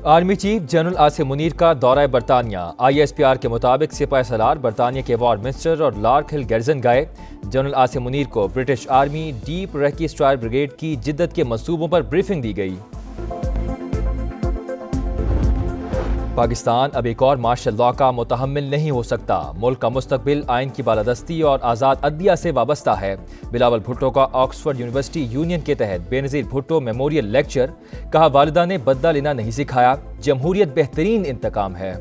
Army chief general Asim Munir का दौरा बरतानिया। ISPR के मुताबिक सिपाही सलार बरतानिया के वॉर मिनिस्टर और लार्क हिल गैरिसन गए। जनरल आसिम मुनीर को British army deep recce strike brigade की जिद्दत के मंसूबों पर ब्रीफिंग दी गई। पाकिस्तान अब एक और मार्शल लॉ का मुतहम्मिल नहीं हो सकता। मुल्क का मुस्तकबिल आइन की बालादस्ती और आज़ाद अदलिया से वाबस्ता है। बिलावल भुट्टो का ऑक्सफोर्ड यूनिवर्सिटी यूनियन के तहत बेनज़ीर भुट्टो मेमोरियल लेक्चर। कहा, वालिदा ने बदला लेना नहीं सिखाया, जमहूरियत बेहतरीन इंतकाम है।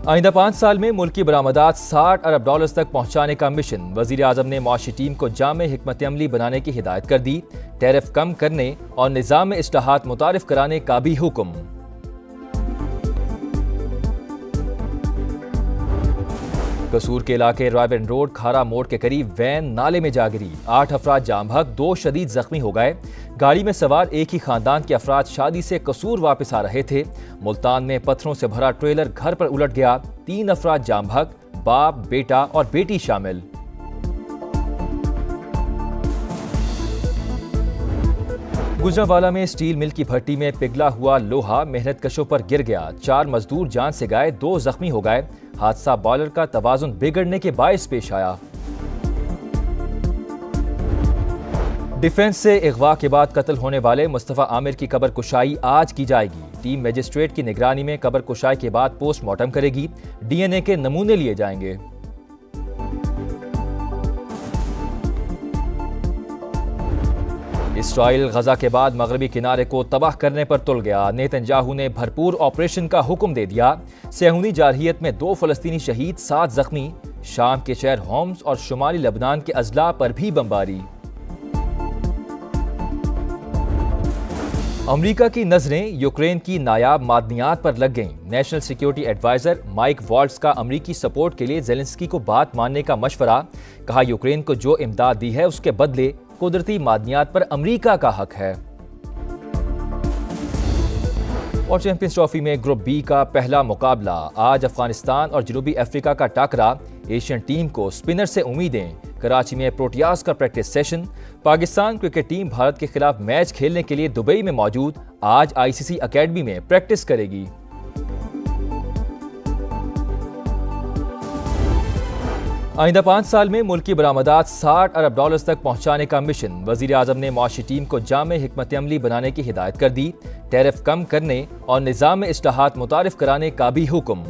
आइंदा 5 साल में मुल्क की बरामदात $60 अरब तक पहुंचाने का मिशन। वज़ीर आज़म ने मुआशी टीम को जामे हिकमत अमली बनाने की हिदायत कर दी। टैरिफ कम करने और निज़ाम इस्लाहात मुतारिफ कराने का भी हुक्म। कसूर के इलाके रॉयबेन रोड खारा मोड़ के करीब वैन नाले में जा गिरी। 8 अफराद जाम बहक, 2 शदीद जख्मी हो गए। गाड़ी में सवार एक ही खानदान के अफराद शादी से कसूर वापस आ रहे थे। मुल्तान में पत्थरों से भरा ट्रेलर घर पर उलट गया। 3 अफराद जाम बहक, बाप, बेटा और बेटी शामिल। गुजरांवाला में स्टील मिल की भट्टी में पिघला हुआ लोहा मेहनत कशों पर गिर गया। 4 मजदूर जान से गए, 2 जख्मी हो गए। हादसा बॉयलर का तवाजुन बिगड़ने के बायस पेश आया। डिफेंस से अगवा के बाद कत्ल होने वाले मुस्तफा आमिर की कब्र कुशाई आज की जाएगी। टीम मजिस्ट्रेट की निगरानी में कब्र कुशाई के बाद पोस्टमार्टम करेगी। DNA के नमूने लिए जाएंगे। इसराइल गजा के बाद मगरबी किनारे को तबाह करने पर तुल गया। नेतन्याहू ने भरपूर ऑपरेशन का हुक्म दे दिया। सेहूनी जारहियत में 2 फलस्तीनी शहीद, 7 जख्मी। शाम के शहर होम्स और शुमाली लबनान के अजला पर भी बमबारी। अमरीका की नजरें यूक्रेन की नायाब मादनियात पर लग गईं। National security adviser Mike Waltz का अमरीकी सपोर्ट के लिए ज़ेलेंस्की को बात मानने का मशवरा। कहा, यूक्रेन को जो इमदाद दी है उसके बदले कुदरती मादनियात पर अमरीका का हक है। और चैंपियंस ट्रॉफी में ग्रुप बी का पहला मुकाबला आज अफगानिस्तान और जनूबी अफ्रीका का टाकरा। एशियन टीम को स्पिनर से उम्मीदें। कराची में प्रोटियाज का practice session. Pakistan cricket team Bharat के खिलाफ मैच खेलने के लिए दुबई में मौजूद। आज ICC अकेडमी में प्रैक्टिस करेगी। आइंदा 5 साल में मुल्क की बरामदात $60 अरब तक पहुंचाने का मिशन। वज़ीर आज़म ने मुआशी टीम को जामे हिकमत अमली बनाने की हिदायत कर दी। टैरिफ कम करने और निज़ाम इस्लाहात मुतारिफ कराने का भी हुक्म।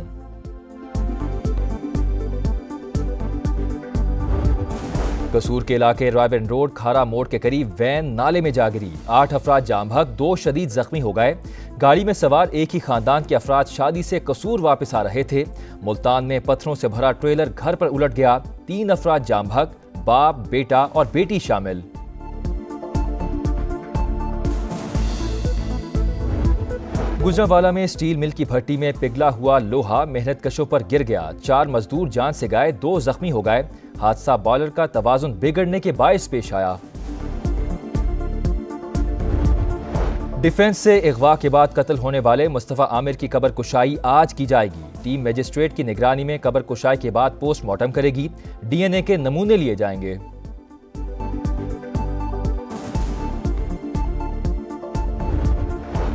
कसूर के इलाके रॉयबेन रोड खारा मोड़ के करीब वैन नाले में जा गिरी। 8 अफराद जाम बहक, 2 शदीद जख्मी हो गए। गाड़ी में सवार एक ही खानदान के अफराद शादी से कसूर वापस आ रहे थे। मुल्तान में पत्थरों से भरा ट्रेलर घर पर उलट गया। 3 अफराद जाम बहक, बाप, बेटा और बेटी शामिल। गुजरांवाला में स्टील मिल की भट्टी में पिघला हुआ लोहा मेहनत कशों पर गिर गया। 4 मजदूर जान से गए, 2 जख्मी हो गए। हादसा बॉयलर का तवाजुन बिगड़ने के बायस पेश आया। डिफेंस से अगवा के बाद कत्ल होने वाले मुस्तफा आमिर की कब्र कुशाई आज की जाएगी। टीम मजिस्ट्रेट की निगरानी में कब्र कुशाई के बाद पोस्टमार्टम करेगी। DNA के नमूने लिए जाएंगे।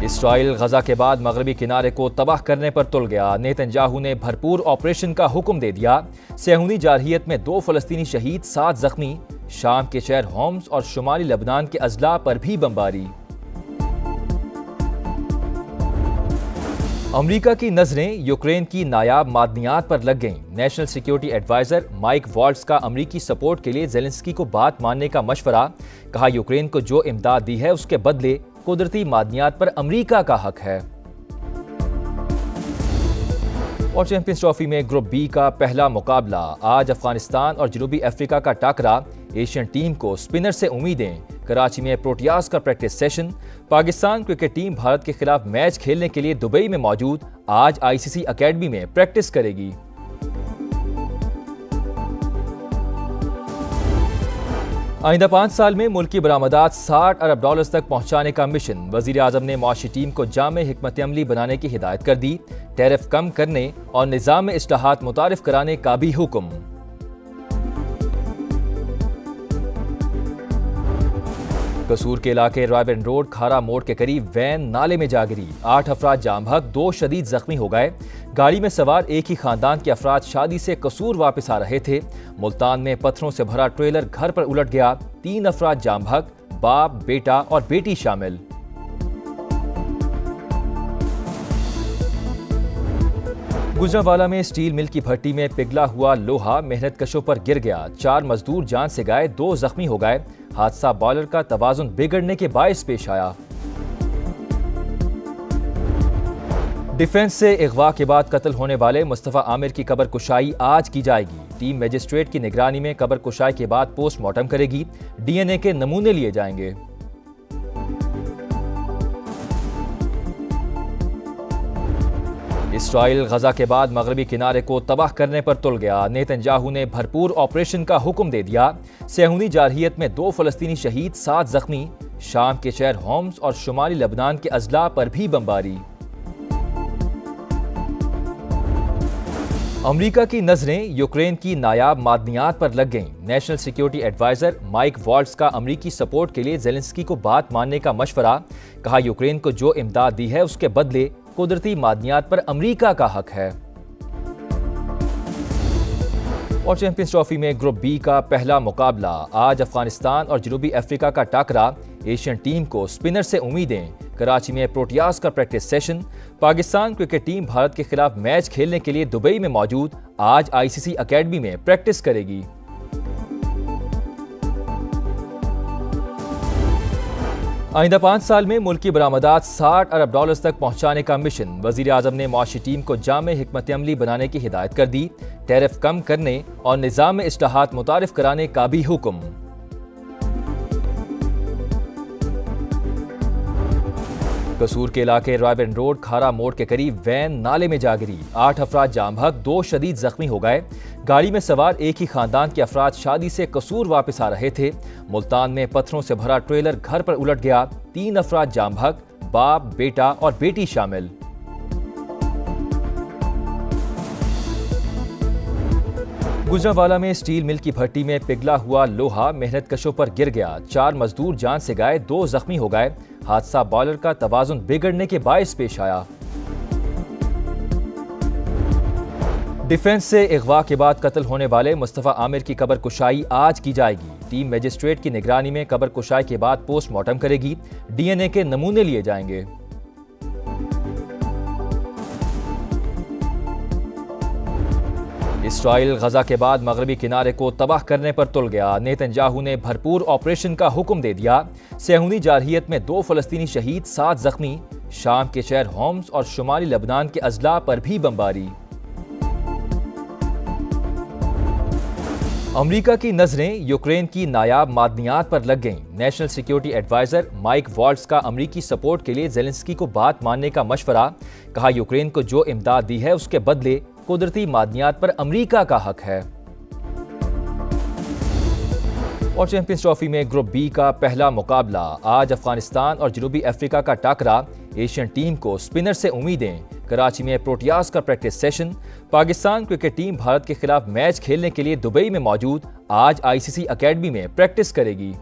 इसराइल गजा के बाद मगरबी किनारे को तबाह करने पर तुल गया। नेतन्याहू ने भरपूर ऑपरेशन का हुक्म दे दिया। सेहूनी जारहियत में 2 फलस्तीनी शहीद, 7 जख्मी। शाम के शहर होम्स और शुमाली लबनान के अजला पर भी बमबारी। अमरीका की नजरें यूक्रेन की नायाब मादनियात पर लग गईं। National security adviser Mike Waltz का अमरीकी सपोर्ट के लिए ज़ेलेंस्की को बात मानने का मशवरा। कहा, यूक्रेन को जो इमदाद दी है उसके बदले कुदरती मादनियात पर अमरीका का हक है। और चैंपियंस ट्रॉफी में ग्रुप बी का पहला मुकाबला आज अफगानिस्तान और जनूबी अफ्रीका का टाकरा। एशियन टीम को स्पिनर से उम्मीदें। कराची में प्रोटियाज का practice session. Pakistan cricket team Bharat के खिलाफ मैच खेलने के लिए दुबई में मौजूद। आज ICC अकेडमी में प्रैक्टिस करेगी। आइंदा 5 साल में मुल्क की बरामदात $60 अरब तक पहुंचाने का मिशन। वज़ीर आज़म ने मुआशी टीम को जामे हिकमत अमली बनाने की हिदायत कर दी। टैरिफ कम करने और निज़ाम इस्लाहात मुतारिफ कराने का भी हुक्म। कसूर के इलाके रॉयबेन रोड खारा मोड़ के करीब वैन नाले में जा गिरी। 8 अफराद जाम बहक, 2 शदीद जख्मी हो गए। गाड़ी में सवार एक ही खानदान के अफराद शादी से कसूर वापस आ रहे थे। मुल्तान में पत्थरों से भरा ट्रेलर घर पर उलट गया। 3 अफराद जाम बहक, बाप, बेटा और बेटी शामिल। गुजरांवाला में स्टील मिल की भट्टी में पिघला हुआ लोहा मेहनत कशों पर गिर गया। 4 मजदूर जान से गए, 2 जख्मी हो गए। हादसा बॉयलर का तवाजुन बिगड़ने के बायस पेश आया। डिफेंस से अगवा के बाद कत्ल होने वाले मुस्तफा आमिर की कब्र कुशाई आज की जाएगी। टीम मजिस्ट्रेट की निगरानी में कब्र कुशाई के बाद पोस्टमार्टम करेगी। डीएनए के नमूने लिए जाएंगे। इसराइल गजा के बाद मगरबी किनारे को तबाह करने पर तुल गया। नेतन्याहू ने भरपूर ऑपरेशन का हुक्म दे दिया। सेहूनी जारहियत में 2 फलस्तीनी शहीद, 7 जख्मी। शाम के शहर होम्स और शुमाली लबनान के अजला पर भी बमबारी। अमरीका की नजरें यूक्रेन की नायाब मादनियात पर लग गईं। National security adviser Mike Waltz का अमरीकी सपोर्ट के लिए ज़ेलेंस्की को बात मानने का मशवरा। कहा, यूक्रेन को जो इमदाद दी है उसके बदले कुदरती मादनियात पर अमरीका का हक है। और चैंपियंस ट्रॉफी में ग्रुप बी का पहला मुकाबला आज अफगानिस्तान और जनूबी अफ्रीका का टाकरा। एशियन टीम को स्पिनर से उम्मीदें। कराची में प्रोटियाज का practice session. Pakistan cricket team Bharat के खिलाफ मैच खेलने के लिए दुबई में मौजूद। आज आईसीसी अकेडमी में प्रैक्टिस करेगी। आइंदा 5 साल में मुल्क की बरामदात $60 अरब तक पहुंचाने का मिशन। वजीर आजम ने मुआशी टीम को जामे हिकमत अमली बनाने की हिदायत कर दी। टैरिफ कम करने और निज़ाम में इस्लाहात मुतारिफ कराने का भी हुक्म। कसूर के इलाके रॉयबेन रोड खारा मोड़ के करीब वैन नाले में जा गिरी। 8 अफराद जाम बहक, 2 शदीद जख्मी हो गए। गाड़ी में सवार एक ही खानदान के अफराद शादी से कसूर वापस आ रहे थे। मुल्तान में पत्थरों से भरा ट्रेलर घर पर उलट गया। 3 अफराद जाम बहक, बाप, बेटा और बेटी शामिल। गुजरांवाला में स्टील मिल की भट्टी में पिघला हुआ लोहा मेहनत कशों पर गिर गया। 4 मजदूर जान से गए, 2 जख्मी हो गए। हादसा बॉयलर का तवाजुन बिगड़ने के बायस पेश आया। डिफेंस से अगवा के बाद कत्ल होने वाले मुस्तफा आमिर की कब्र कुशाई आज की जाएगी। टीम मजिस्ट्रेट की निगरानी में कब्र कुशाई के बाद पोस्टमार्टम करेगी। डीएनए के नमूने लिए जाएंगे। इसराइल गजा के बाद मगरबी किनारे को तबाह करने पर तुल गया। नेतन्याहू ने भरपूर ऑपरेशन का हुक्म दे दिया। सेहूनी जारहियत में 2 फलस्तीनी शहीद, 7 जख्मी। शाम के शहर होम्स और शुमाली लबनान के अजला पर भी बमबारी। अमरीका की नजरें यूक्रेन की नायाब मादनियात पर लग गईं। National security adviser Mike Waltz का अमरीकी सपोर्ट के लिए ज़ेलेंस्की को बात मानने का मशवरा। कहा, यूक्रेन को जो इमदाद दी है उसके बदले कुदरती मादनियात पर अमरीका का हक है। और चैंपियंस ट्रॉफी में ग्रुप बी का पहला मुकाबला आज अफगानिस्तान और जनूबी अफ्रीका का टाकरा। एशियन टीम को स्पिनर से उम्मीदें। कराची में प्रोटियाज का practice session. Pakistan cricket team Bharat के खिलाफ मैच खेलने के लिए दुबई में मौजूद। आज आईसीसी अकेडमी में प्रैक्टिस करेगी।